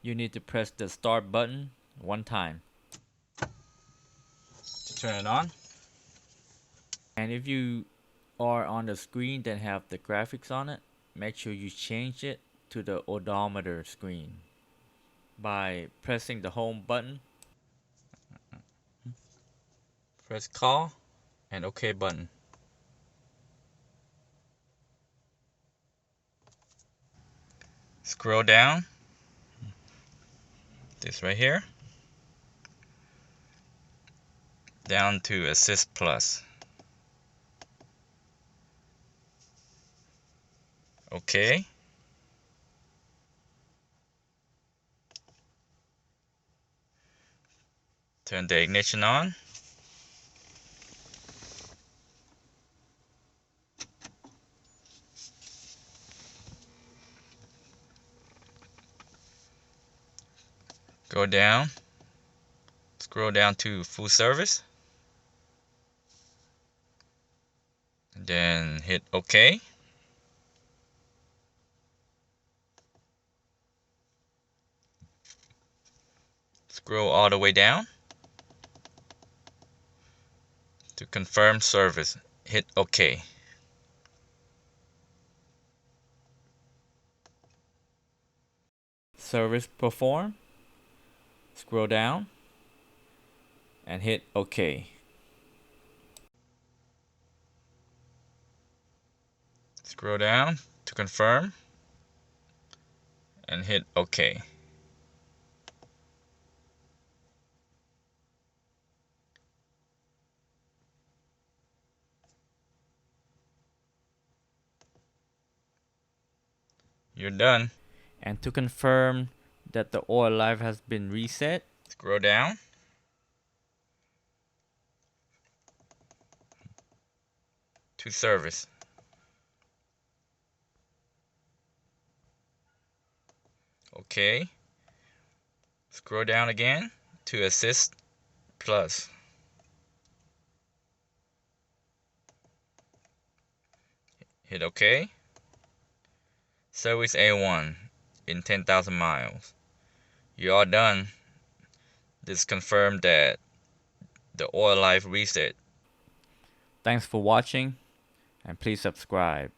you need to press the start button one time. To turn it on. And if you are on the screen that have the graphics on it, make sure you change it to the odometer screen by pressing the home button. Press call and OK button. Scroll down. This right here. Down to Assist Plus. OK. Turn the ignition on. Go down. Scroll down to full service. And then hit OK. Scroll all the way down. To confirm service, hit OK. Service perform. Scroll down and hit OK. Scroll down to confirm and hit OK. You're done. And to confirm that the oil life has been reset, Scroll down. To service. OK. Scroll down again to Assist Plus. Hit OK. Service A1 in 10,000 miles. You are done. This confirmed that the oil life reset. thanks for watching and please subscribe.